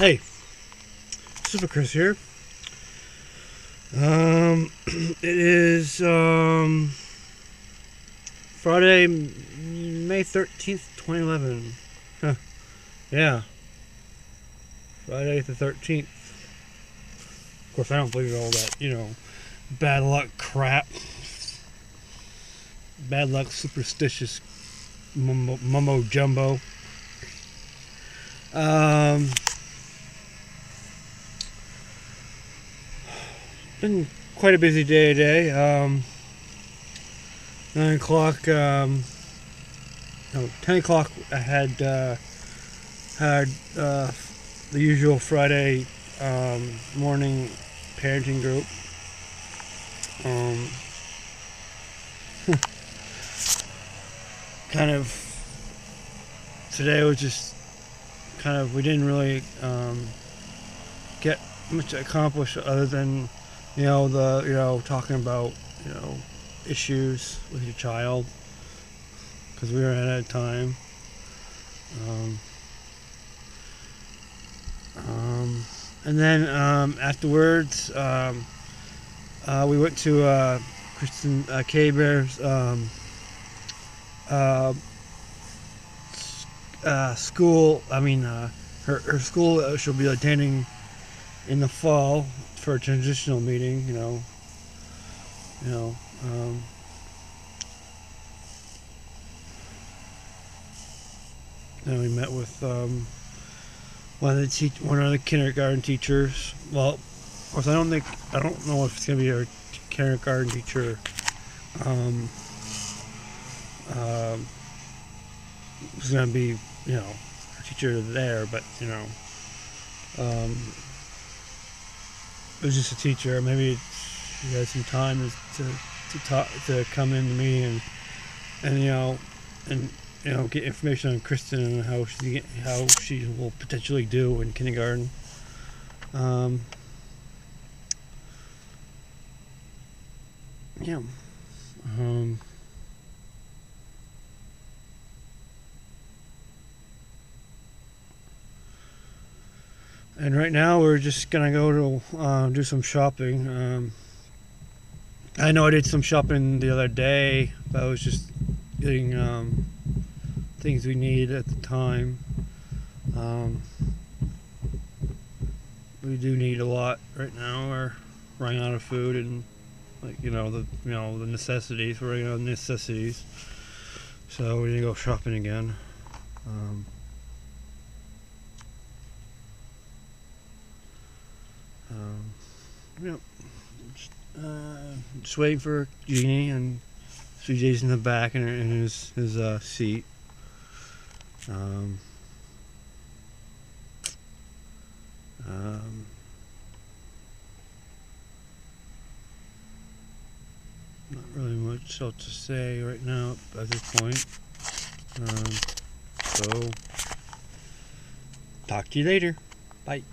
Hey, Super Chris here. It is Friday, May 13th, 2011. Huh. Yeah. Friday the 13th. Of course, I don't believe all that, bad luck crap. Bad luck, superstitious mumbo jumbo. Been quite a busy day today. 9 o'clock, no, 10 o'clock I had the usual Friday morning parenting group. Kind of today was just kind of, we didn't really get much accomplished other than talking about issues with your child, because we were at a time. And then afterwards, we went to Kristen K-Bear's school. Her school she'll be attending in the fall for a transitional meeting. Then we met with one of the kindergarten teachers. Well, of course, I don't know if it's gonna be our kindergarten teacher. It's gonna be our teacher there, but it was just a teacher. Maybe she had some time to come in the meeting and get information on Kristen and how she will potentially do in kindergarten. And right now we're just gonna go to do some shopping. I know I did some shopping the other day, but I was just getting things we need at the time. We do need a lot right now. We're running out of food and the necessities. We're running out of necessities, so we need to go shopping again. Just waiting for Jeannie, and CJ's in the back in his seat. Not really much else to say right now at this point. So talk to you later. Bye.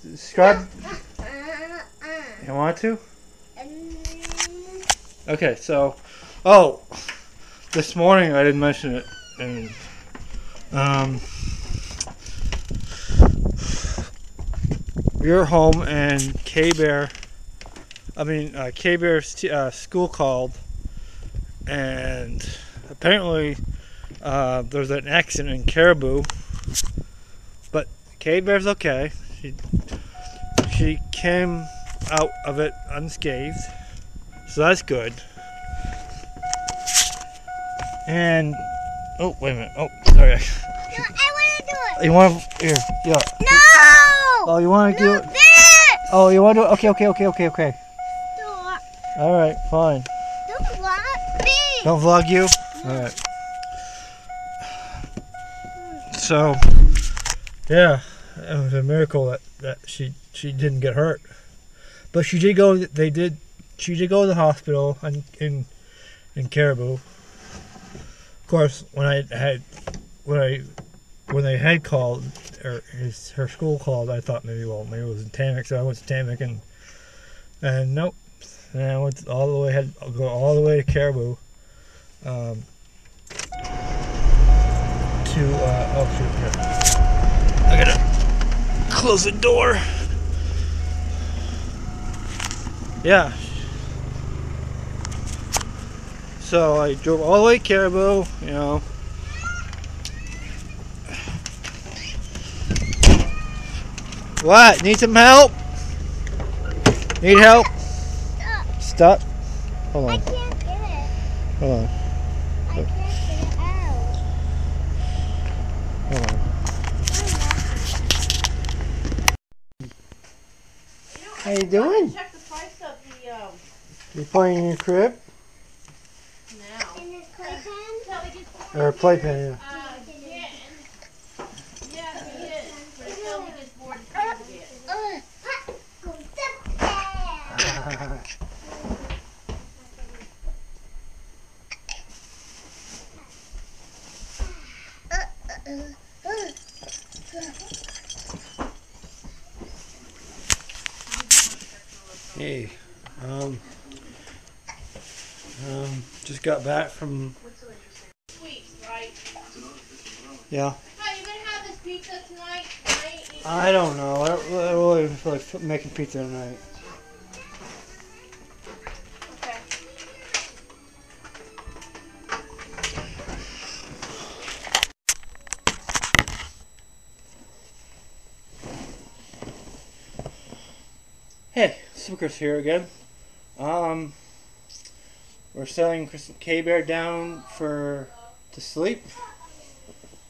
Subscribe. You want to? Okay, so this morning I didn't mention it, and we were home and K-Bear's school called, and apparently there's an accident in Caribou, but K-Bear's okay. She came out of it unscathed, so that's good. And oh, wait a minute. Oh, sorry. I want to do it. You want to? Here, yeah. No. Oh, you want to do it? This. Oh, you want to do it? Okay. Don't. All right, fine. Don't vlog me. Don't vlog you. All right. So, yeah, it was a miracle that she didn't get hurt, but she did go. She did go to the hospital in Caribou. Of course, when they had called, or her school called, I thought maybe it was in Tamik, so I went to Tamik and nope. And I went go all the way to Caribou. Oh shoot! Here. I gotta close the door. Yeah. So I drove all the way to Caribou, you know. What? Need some help? Need help? Stop. Stop. Hold I on. can't get it. Hold on. I can't get it out. Hold on. How you doing? Check the price of the You playing in your crib? now. In this playpen? Or a playpen, Again. Yeah, he is. But until he gets bored, he can't get. Go up there. yeah. Hey, just got back from, Sweets, right? yeah. Hi, you gonna have this pizza tonight? I don't know. I don't really feel like making pizza tonight. Okay. Hey, Super here again. We're setting K-Bear down to sleep,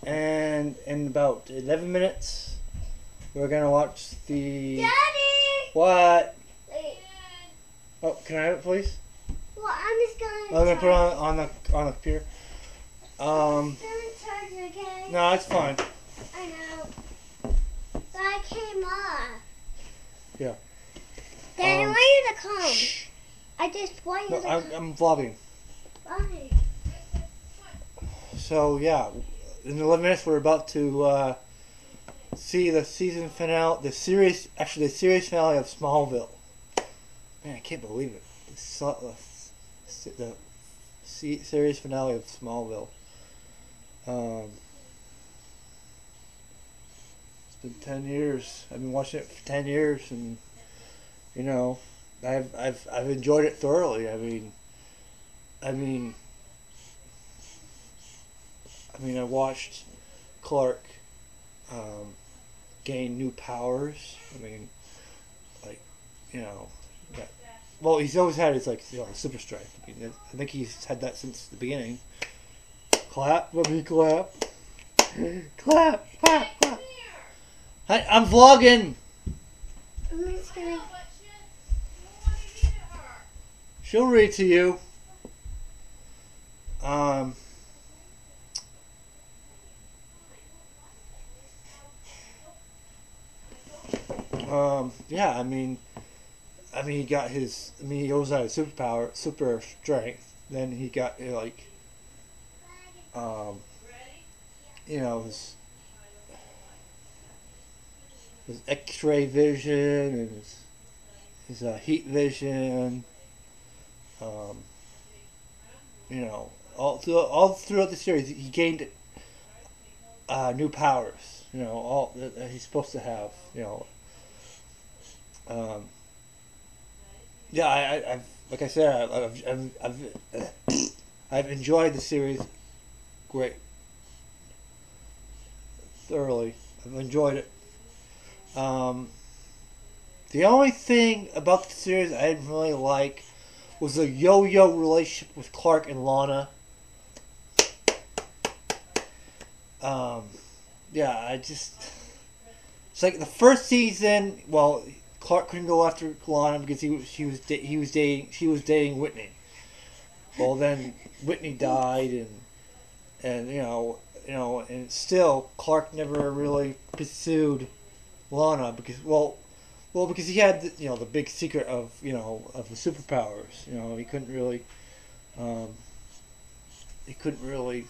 and in about 11 minutes, we're gonna watch the. Daddy! What? Wait. Oh, can I have it, please? Well, I'm just gonna. I'm gonna put it on the computer. I'm gonna charge it, okay? No, it's fine. I know. But I came off. Yeah. Daddy, Um, why are you the comb? I just want you No, to I'm vlogging. Why? So yeah, in 11 minutes we're about to see the season finale, the series finale of Smallville. Man, I can't believe it. The series finale of Smallville. It's been 10 years. I've been watching it for 10 years, and you know, I've enjoyed it thoroughly. I watched Clark gain new powers. Well, he's always had his super strength. I think he's had that since the beginning. Clap, let me clap. Clap, clap, clap. I'm vlogging. I'm just gonna. She'll read to you. Yeah, he got his. He always had a super strength. Then he got his X-ray vision and his heat vision. All throughout the series, he gained new powers. All that he's supposed to have. Yeah, I've like I said, I've enjoyed the series thoroughly. I've enjoyed it. The only thing about the series I didn't really like was the yo-yo relationship with Clark and Lana. Yeah, it's like the first season. Well, Clark couldn't go after Lana because she was dating Whitney. Well, then Whitney died, and and still Clark never really pursued Lana because because he had the big secret of of the superpowers. He couldn't really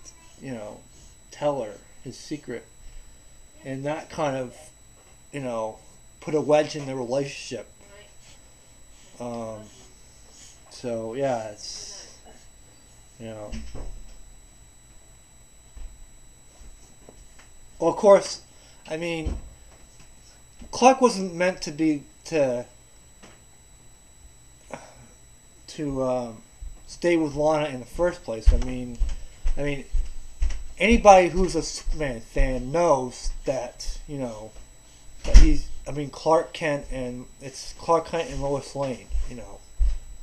tell her his secret, and that kind of put a wedge in the relationship. So yeah, it's well, of course, Clark wasn't meant to be to stay with Lana in the first place. I mean, anybody who's a Superman fan knows that that he's. I mean, Clark Kent and it's Clark Kent and Lois Lane.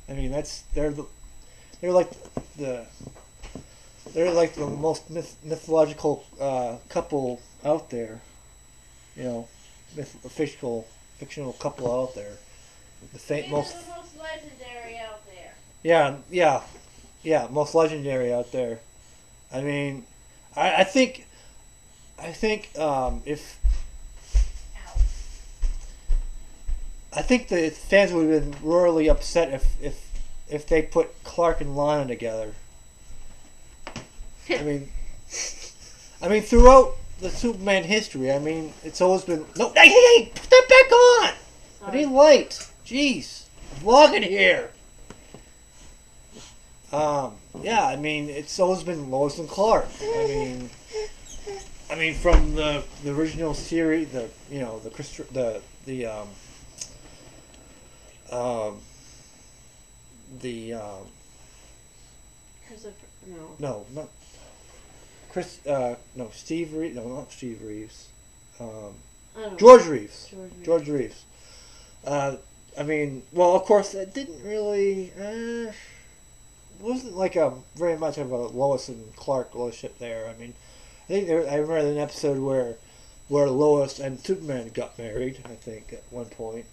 I mean they're like the most mythological couple out there. Fictional couple out there. Most legendary out there. Yeah, most legendary out there. I mean, I think if I think the fans would have been royally upset if they put Clark and Lana together. I mean, throughout the Superman history, I mean, it's always been hey, put that back on. I need light. Jeez, I'm vlogging here. Yeah, I mean, it's always been Lois and Clark. I mean, from the original series, the no, not Chris. No, Steve Reeves. No, not Steve Reeves. George Reeves. George Reeves. I mean, well, of course, it didn't really. Wasn't like very much of a Lois and Clark relationship there. I mean, I remember an episode where Lois and Superman got married. I think at one point.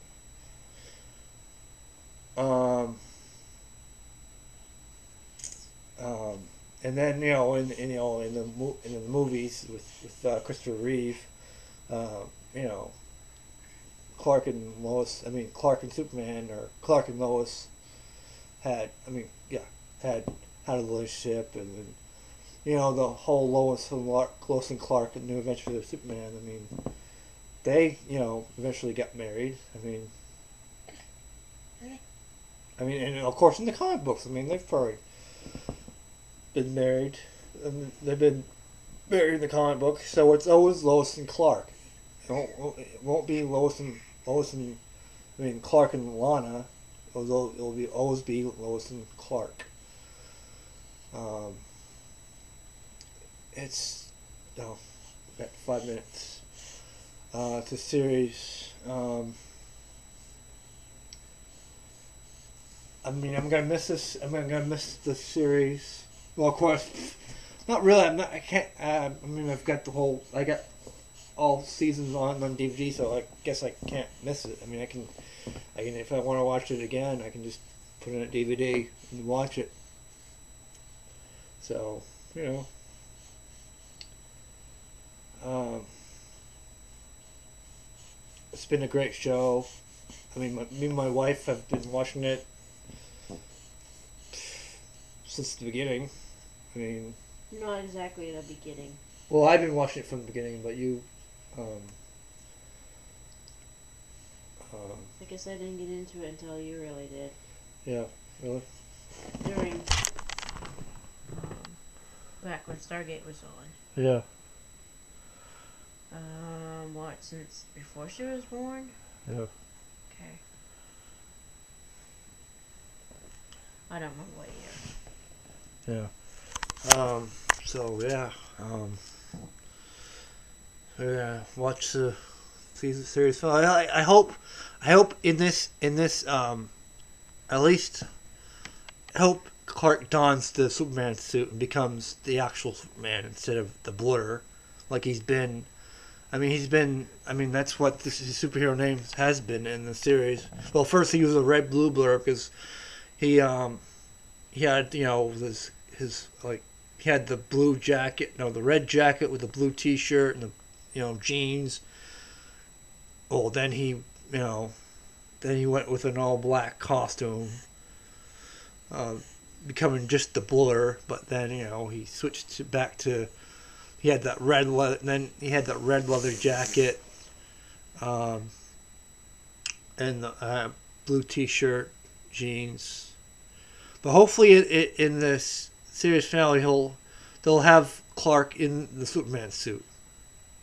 And then in the movies with Christopher Reeve, Clark and Lois. I mean, Clark and Superman or Clark and Lois had a relationship, and then the whole Lois and Clark and New Adventures of Superman. I mean, they eventually got married. I mean, and of course in the comic books, I mean, they've probably been married, and they've been married in the comic book. So it's always Lois and Clark. It won't be Lois and Clark and Lana. It'll always be Lois and Clark. It's got 5 minutes. It's a series. I mean, I'm gonna miss this. I'm gonna miss the series. Well, of course, not really. I can't. I mean, I got all seasons on DVD, so I guess I can't miss it. I mean, I can. If I want to watch it again, I can just put it on DVD and watch it. So, it's been a great show. I mean, me and my wife have been watching it since the beginning. I mean, not exactly the beginning. Well, I've been watching it from the beginning, but you, I guess I didn't get into it until you really did. Yeah, really? During, back when Stargate was on. Yeah. What, since before she was born? Yeah. Okay. I don't remember what year. Yeah. So yeah. Yeah. Watch the series. I hope in this at least I hope Clark dons the Superman suit and becomes the actual Superman instead of the blur, like he's been. I mean, that's what this superhero name has been in the series. Well, first he was a red blue blur because he had his he had the blue jacket, the red jacket with the blue T-shirt and the jeans. Well, then he went with an all black costume, becoming just the blur. But then he switched back to. He had that red leather. Then he had that red leather jacket, and the blue T-shirt, jeans. But hopefully, in this series finale, they'll have Clark in the Superman suit.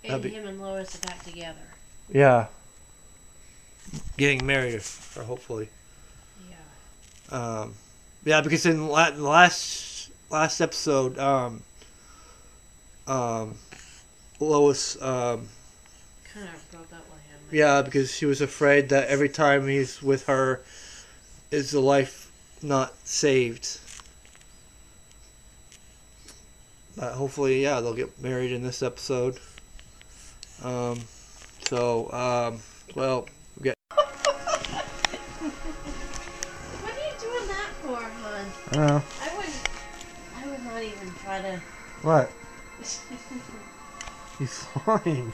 And him and Lois are back together. Yeah. getting married, or hopefully. Yeah. Yeah, because in the last episode, Lois, Kind of broke up with him. yeah, because she was afraid that every time he's with her, is the life not saved. But hopefully, yeah, they'll get married in this episode. Well, we get. What are you doing that for, hon? I don't know. I would not even try to. What? He's fine.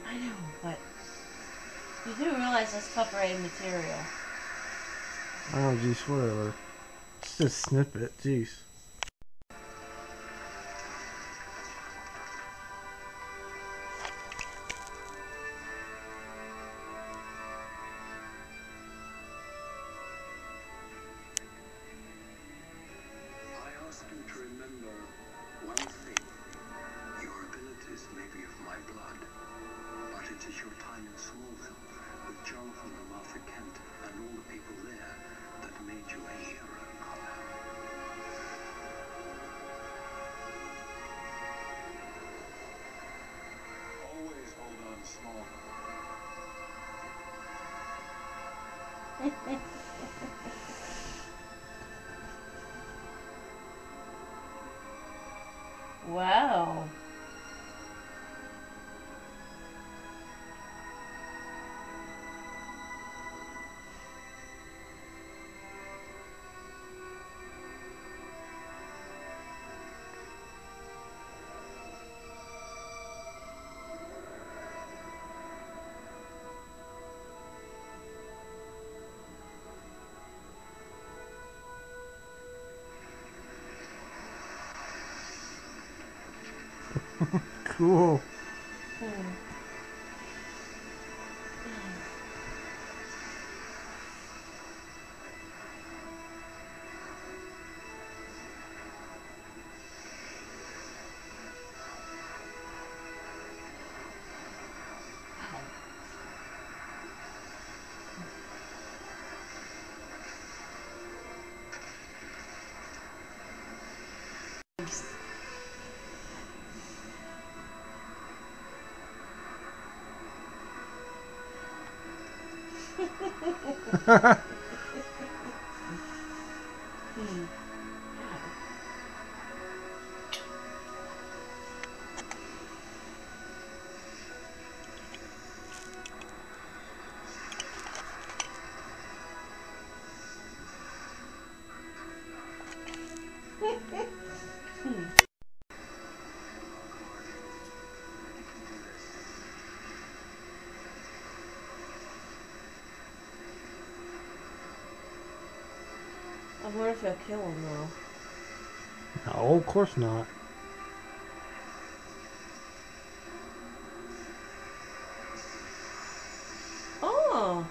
I know, but you do realize that's tough-rated material. Oh, jeez, whatever. Just a snippet, jeez. I ask you to remember one thing. Your abilities may be of my blood, but it is your time in Smallville with Jonathan and Martha Kent and all the people there that made you a hero, Connor. Always hold on, Smallville. Wow. Cool. I wonder if he'll kill him though. No, of course not. Oh.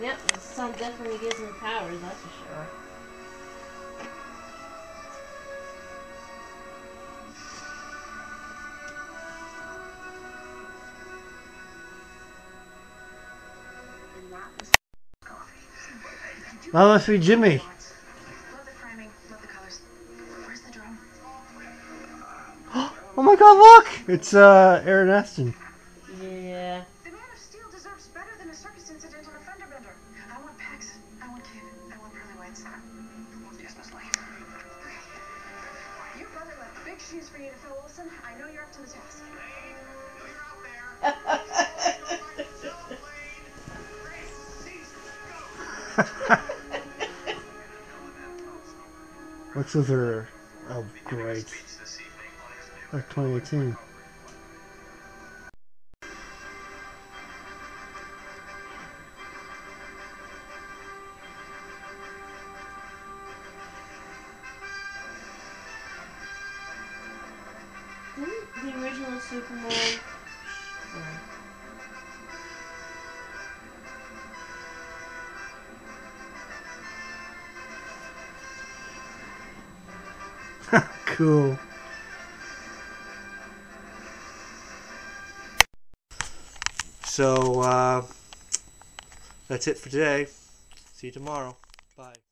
Yep, the sun definitely gives him powers, that's for sure. That must be Jimmy. Love the framing, love the colors. Where's the drum? Oh my god, look! It's Aaron Aston. Yeah. The Man of Steel deserves better than a circus incident on a fender bender. I want Pax. I want Kid. I want Pearly Whites. Yes, Miss Lane. Your brother left big shoes for you to fill, Wilson. I know you're up to the task. What's with her Oh, great. Like 2018. Didn't the original Superman... Cool. So, that's it for today. See you tomorrow. Bye.